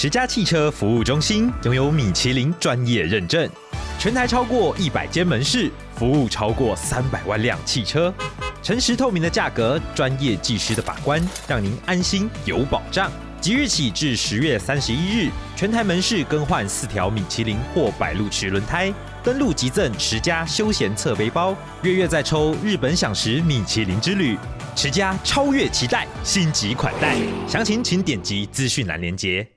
10家汽车服务中心拥有米其林专业认证，全台超过100间门市，服务超过300万辆汽车。诚实透明的价格，专业技师的把关，让您安心有保障。即日起至10月31日，全台门市更换4条米其林或百路驰轮胎，登录即赠10家休闲侧背包，月再抽日本享食米其林之旅，10家超越期待，星级款待。详情请点击资讯栏连结。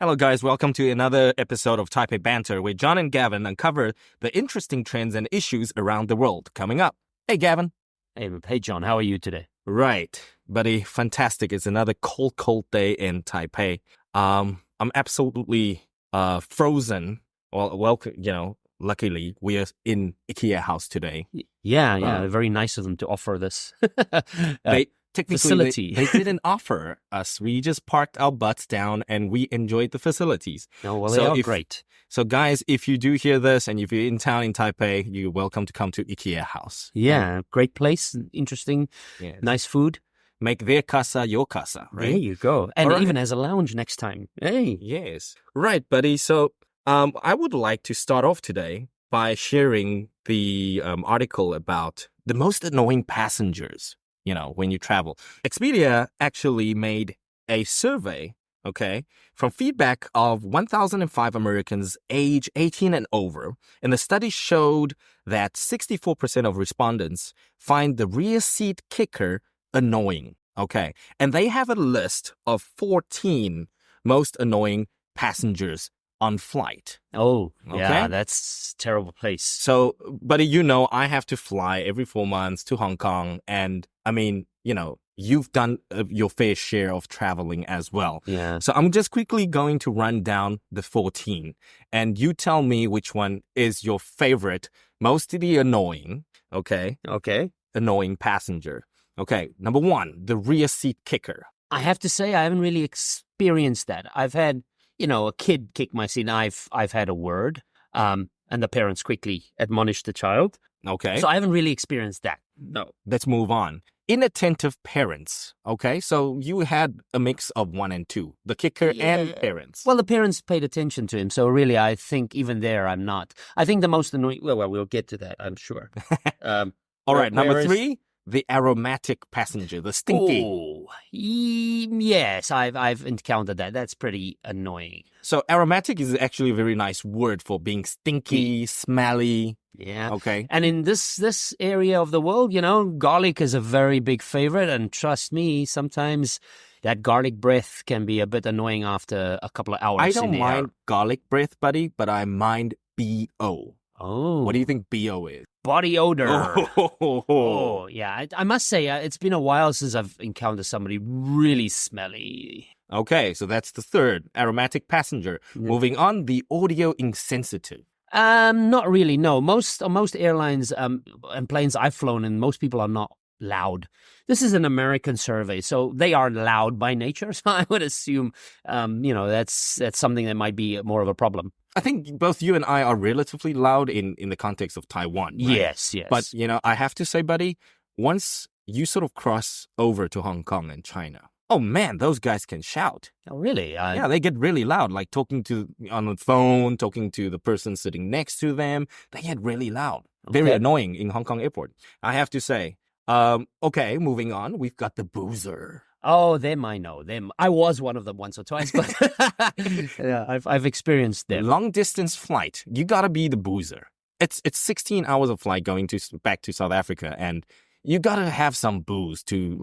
Hello, guys. Welcome to another episode of Taipei Banter, where John and Gavin uncover the interesting trends and issues around the world. Coming up. Hey, Gavin. Hey, John. How are you today? Right, buddy. Fantastic. It's another cold day in Taipei. I'm absolutely frozen. Well, luckily we are in IKEA house today. Yeah. Very nice of them to offer this. Facility. They didn't offer us. We just parked our butts down and we enjoyed the facilities. Oh, well, they are great. So, guys, if you do hear this and if you're in town in Taipei, you're welcome to come to IKEA house. Yeah, great place. Interesting. Yes. Nice food. Make their casa your casa, right? There you go. And even as a lounge next time. Hey. Yes. Right, buddy. So, I would like to start off today by sharing the article about the most annoying passengers. When you travel. Expedia actually made a survey, from feedback of 1,005 Americans age 18 and over. And the study showed that 64% of respondents find the rear seat kicker annoying, And they have a list of 14 most annoying passengers on flight. Oh, yeah, that's a terrible place. So, buddy, I have to fly every 4 months to Hong Kong. And I mean, you've done your fair share of traveling as well. Yeah. So I'm just quickly going to run down the 14. And you tell me which one is your favorite, mostly annoying, Okay. Annoying passenger. Okay, number 1, the rear seat kicker. I have to say I haven't really experienced that. I've had a kid kick my seat, and I've had a word, and the parents quickly admonish the child. Okay. So I haven't really experienced that. No. Let's move on. Inattentive parents. Okay, so you had a mix of 1 and 2, the kicker and parents. Well, the parents paid attention to him, so really I think even there I'm not. I think the most annoying, well, we'll get to that, I'm sure. All right, number 3. The aromatic passenger, the stinky. Oh, yes, I've encountered that. That's pretty annoying. So aromatic is actually a very nice word for being stinky, smelly. Yeah. Okay. And in this area of the world, garlic is a very big favorite. And trust me, sometimes that garlic breath can be a bit annoying after a couple of hours. I don't mind garlic breath, buddy, but I mind BO. Oh. What do you think BO is? Body odor. Oh, yeah. I must say, it's been a while since I've encountered somebody really smelly. Okay, so that's the 3rd, aromatic passenger. Yeah. Moving on, the audio insensitive. Not really, no. Most airlines and planes I've flown in, most people are not loud. This is an American survey, so they are loud by nature. So I would assume, that's something that might be more of a problem. I think both you and I are relatively loud in the context of Taiwan. Right? Yes. But, I have to say, buddy, once you sort of cross over to Hong Kong and China, oh, man, those guys can shout. Oh, really? Yeah, they get really loud, like talking on the phone, talking to the person sitting next to them. They get really loud. Okay. Very annoying in Hong Kong airport, I have to say. Okay, moving on. We've got the boozer. Oh, them I know. Them. I was one of them once or twice, but yeah, I've experienced them. Long distance flight, you gotta be the boozer. It's 16 hours of flight going back to South Africa, and you gotta have some booze to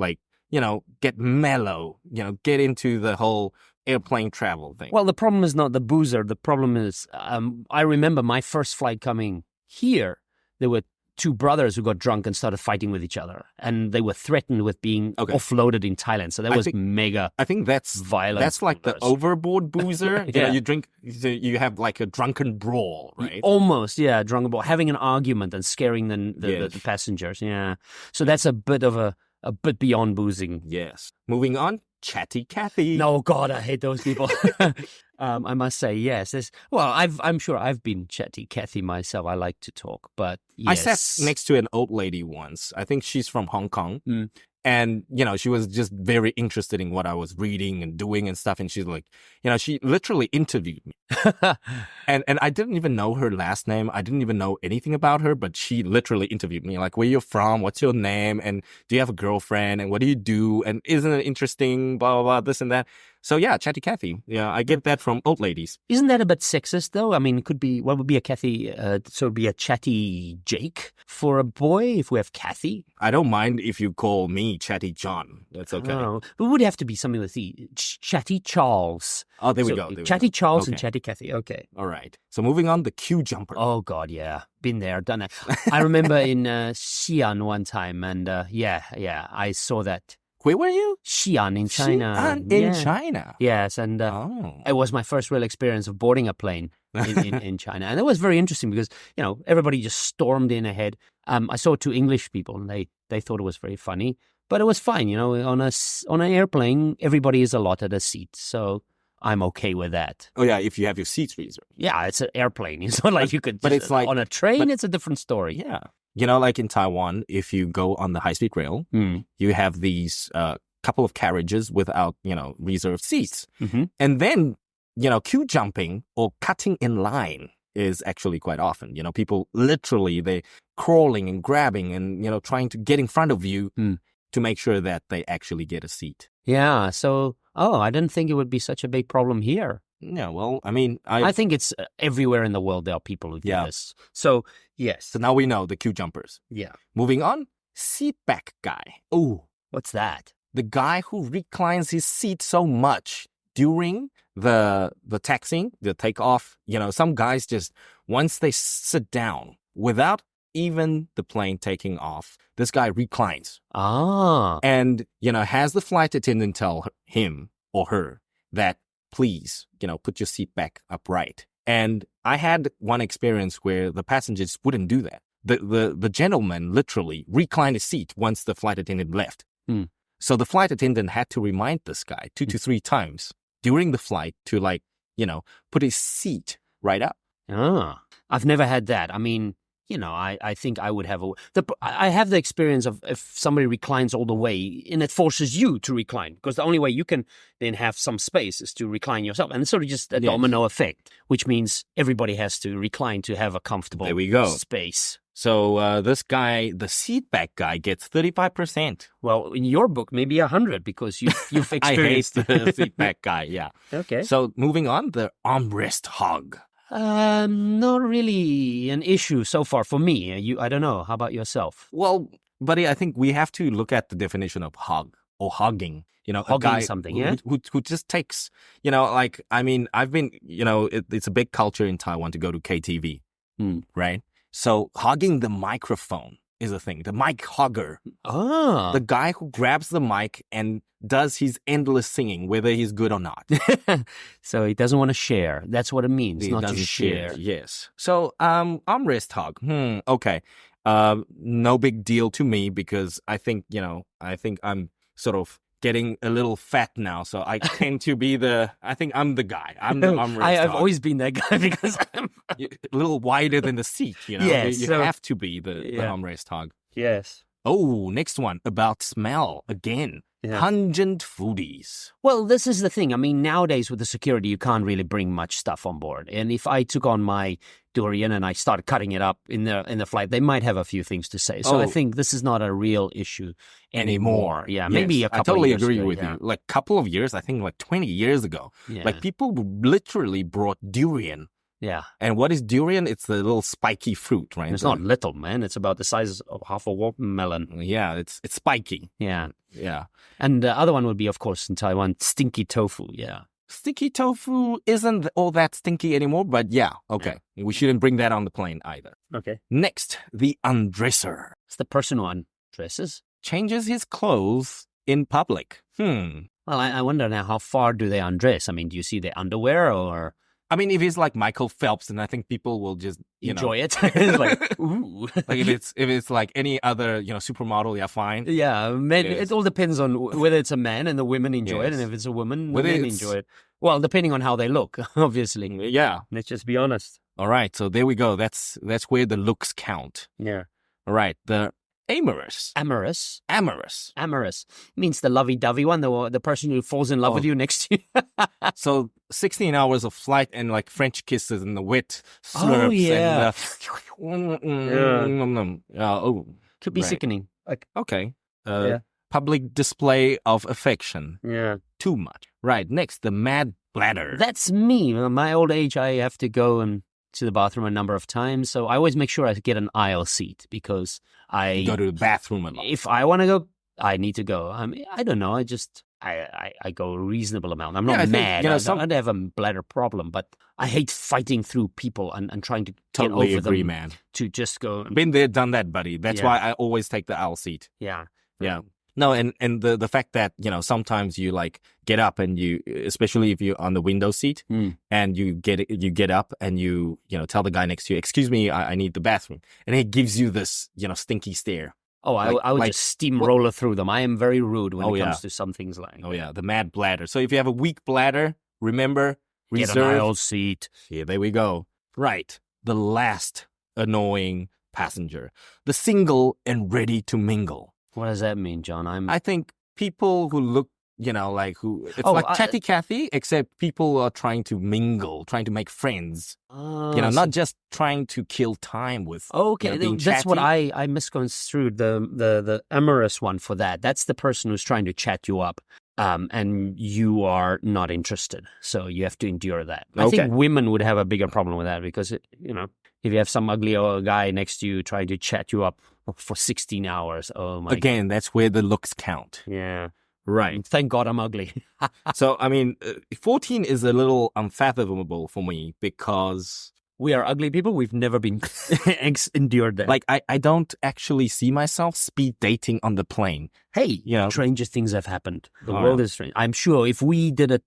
get mellow, get into the whole airplane travel thing. Well, the problem is not the boozer. The problem is, I remember my first flight coming here. There were 2 brothers who got drunk and started fighting with each other, and they were threatened with being offloaded in Thailand. So that was mega. I think that's violent. That's like the overboard boozer. Yeah, you drink, you have like a drunken brawl, right? Almost, yeah, drunken brawl, having an argument and scaring the passengers. Yeah, so that's a bit beyond boozing. Yes. Moving on, Chatty Cathy. No, God, I hate those people. I must say, yes. I'm sure I've been Chatty Cathy myself. I like to talk, but yes. I sat next to an old lady once. I think she's from Hong Kong. And, she was just very interested in what I was reading and doing and stuff. And she's like, she literally interviewed me. and I didn't even know her last name. I didn't even know anything about her, but she literally interviewed me. Like, where you're from? What's your name? And do you have a girlfriend? And what do you do? And isn't it interesting? Blah, blah, blah, this and that. So yeah, Chatty Cathy. Yeah, I get that from old ladies. Isn't that a bit sexist, though? I mean, it could be, what would be a Cathy? So it would be a Chatty Jake for a boy if we have Cathy? I don't mind if you call me Chatty John. That's okay. Oh, but it would have to be something with the Chatty Charles. Oh, there we go. Chatty Charles and Chatty Cathy. Okay. All right. So moving on, the queue jumper. Oh, God, yeah. Been there, done it. I remember in Xi'an one time, and yeah, I saw that. Where were you? Xi'an in China. Xi'an in China. Yes, and it was my first real experience of boarding a plane in China. And it was very interesting because, everybody just stormed in ahead. I saw two English people, and they thought it was very funny. But it was fine, on an airplane, everybody is allotted a seat. So I'm okay with that. Oh, yeah, if you have your seats reserved. Yeah, it's an airplane. It's not like you could... But it's like... On a train, it's a different story. Yeah. Like in Taiwan, if you go on the high-speed rail, you have these couple of carriages without, reserved seats. Mm-hmm. And then, queue jumping or cutting in line is actually quite often. People literally, they crawling and grabbing and, trying to get in front of you to make sure that they actually get a seat. Yeah, so, I didn't think it would be such a big problem here. Yeah, well, I mean... I think it's everywhere in the world there are people who do this. So, yes. So now we know the queue jumpers. Yeah. Moving on, seat back guy. Oh, what's that? The guy who reclines his seat so much during the taxiing, the takeoff. Some guys just, once they sit down, without even the plane taking off, this guy reclines. Ah. And, has the flight attendant tell him or her that, please, put your seat back upright. And I had one experience where the passengers wouldn't do that. The gentleman literally reclined his seat once the flight attendant left. So the flight attendant had to remind this guy 2 to 3 times during the flight to put his seat right up. Ah, I've never had that. I mean, I think I would have I have the experience of if somebody reclines all the way and it forces you to recline, because the only way you can then have some space is to recline yourself. And it's sort of just a domino effect, which means everybody has to recline to have a comfortable space. So this guy, the seat back guy, gets 35%. Well, in your book, maybe 100 because you've experienced I hate the seat back guy, yeah. Okay. So moving on, the Armrest Hog. Not really an issue so far for me. I don't know. How about yourself? Well, buddy, I think we have to look at the definition of hog or hogging. Hogging a guy something, yeah? Who just takes, I've been, it's a big culture in Taiwan to go to KTV, right? So hogging the microphone is a thing. The mic hogger. Ah. The guy who grabs the mic and does his endless singing, whether he's good or not. So he doesn't want to share. That's what it means, not to share. Yes. So, armrest hog. Okay. No big deal to me because I think I'm sort of getting a little fat now. So I tend to be I think I'm the guy. I'm the armrest hog. I've always been that guy because I'm a little wider than the seat, Yes. You have to be the armrest hog. Yes. Oh, next one about smell again. Yeah. Pungent Foodies. Well, this is the thing. I mean, nowadays with the security, you can't really bring much stuff on board. And if I took on my durian and I started cutting it up in the flight, they might have a few things to say. So I think this is not a real issue anymore. Yeah, maybe a couple of years ago. I totally agree with you. Like a couple of years, I think like 20 years ago, like people literally brought durian. Yeah. And what is durian? It's the little spiky fruit, right? It's not little, man. It's about the size of half a watermelon. Yeah, it's spiky. Yeah. Yeah. And the other one would be, of course, in Taiwan, stinky tofu. Yeah. Stinky tofu isn't all that stinky anymore, but okay. Yeah. We shouldn't bring that on the plane either. Okay. Next, the undresser. It's the person who undresses. Changes his clothes in public. Well, I wonder now, how far do they undress? I mean, do you see their underwear or... I mean, if he's like Michael Phelps, then I think people will just enjoy it. It's like, ooh. Like if it's like any other supermodel, yeah, fine. Yeah, men. Yes. It all depends on whether it's a man and the women enjoy it, and if it's a woman, the men enjoy it. Well, depending on how they look, obviously. Yeah, let's just be honest. All right, so there we go. That's where the looks count. Yeah. All right, the Amorous. Amorous. Amorous. Amorous means the lovey-dovey one, the person who falls in love with you next to you. So 16 hours of flight and like French kisses and the wet slurps. Oh, yeah. Could be sickening. Like, okay. Public display of affection. Yeah. Too much. Right. Next, the Mad Bladder. That's me. My old age, I have to go to the bathroom a number of times. So I always make sure I get an aisle seat because I go to the bathroom a lot. If I want to go, I need to go. I mean, I don't know. I go a reasonable amount. I'm not mad. I don't have a bladder problem, but I hate fighting through people and trying to totally get over agree, them. Man. To just go. Been there, done that, buddy. That's why I always take the aisle seat. Yeah. Yeah. No, and the fact that, sometimes you like get up and you, especially if you're on the window seat and you get up and you tell the guy next to you, excuse me, I need the bathroom. And he gives you this, stinky stare. Oh, I would just steamroller through them. I am very rude when it comes to some things like. Oh, yeah. The Mad Bladder. So if you have a weak bladder, remember, reserve. Get an aisle seat. Yeah, there we go. Right. The last annoying passenger. The single and ready to mingle. What does that mean, John? I think people who look, it's like Chatty Cathy, except people are trying to mingle, trying to make friends. Not just trying to kill time with. Okay, being that's chatty. what I misconstrued the amorous one for that. That's the person who's trying to chat you up, and you are not interested, so you have to endure that. I think women would have a bigger problem with that because if you have some ugly old guy next to you trying to chat you up for 16 hours, oh my! Again, that's where the looks count. Yeah. Right. Thank God I'm ugly. So, 14 is a little unfathomable for me because we are ugly people. We've never been endured that. Like, I don't actually see myself speed dating on the plane. Hey, stranger things have happened. The world is strange. I'm sure if we did a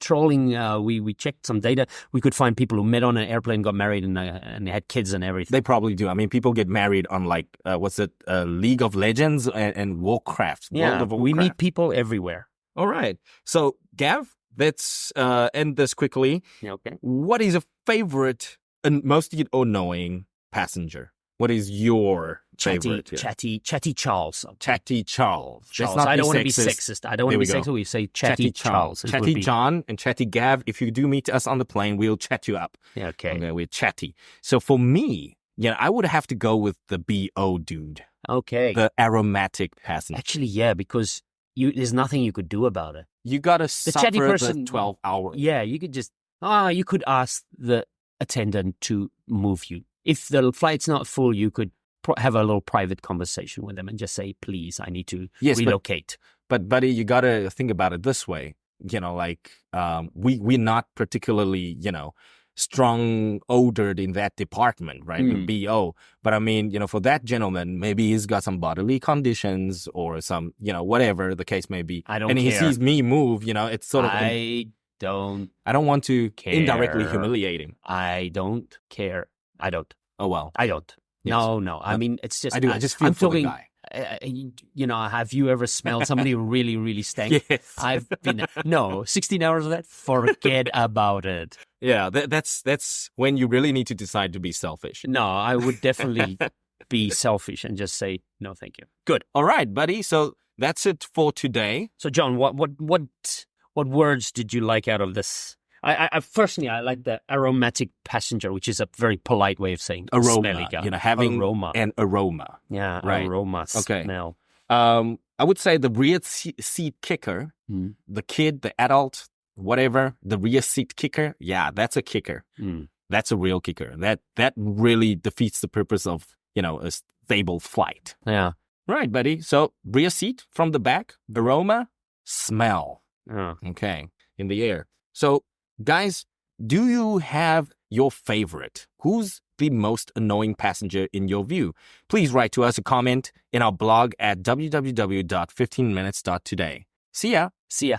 trolling, we checked some data, we could find people who met on an airplane, got married, and they had kids and everything. They probably do. People get married on League of Legends and Warcraft. Yeah, World of Warcraft. We meet people everywhere. All right. So, Gav, let's end this quickly. Okay. What is your favorite and most annoying passenger? What is your favorite? Chatty Charles. Chatty Charles. I don't want to be sexist. I don't want to be sexist. We say Chatty Charles. Chatty John and Chatty Gav. If you do meet us on the plane, we'll chat you up. Yeah, okay. We're chatty. So for me, I would have to go with the BO dude. Okay. The aromatic passenger. Actually, yeah, because there's nothing you could do about it. You gotta suffer the 12 hours. Yeah, you could just you could ask the attendant to move you. If the flight's not full, you could have a little private conversation with them and just say, please, I need to relocate. But buddy, you got to think about it this way. We're not particularly, strong-odored in that department, right? The BO. But for that gentleman, maybe he's got some bodily conditions or some, whatever the case may be. I don't care. And he sees me move, it's sort of... I don't want to care. Indirectly humiliate him. I don't care. I don't. Oh, well. I don't. Yes. No. It's just... I do. I just feel for the guy. Have you ever smelled somebody who really, really stank? Yes. I've been... No, 16 hours of that? Forget about it. Yeah, that's when you really need to decide to be selfish. No, I would definitely be selfish and just say, no, thank you. Good. All right, buddy. So that's it for today. So, John, what words did you like out of this? I personally, I like the aromatic passenger, which is a very polite way of saying aroma. Having aroma. An aroma. Yeah, right. Aroma smell. I would say the rear seat kicker, the kid, the adult, whatever, the rear seat kicker. Yeah, that's a kicker. That's a real kicker. That really defeats the purpose of, a stable flight. Yeah. Right, buddy. So rear seat from the back, aroma, smell. Okay, in the air. So, guys, do you have your favorite? Who's the most annoying passenger in your view? Please write to us a comment in our blog at www.15minutes.today. See ya. See ya.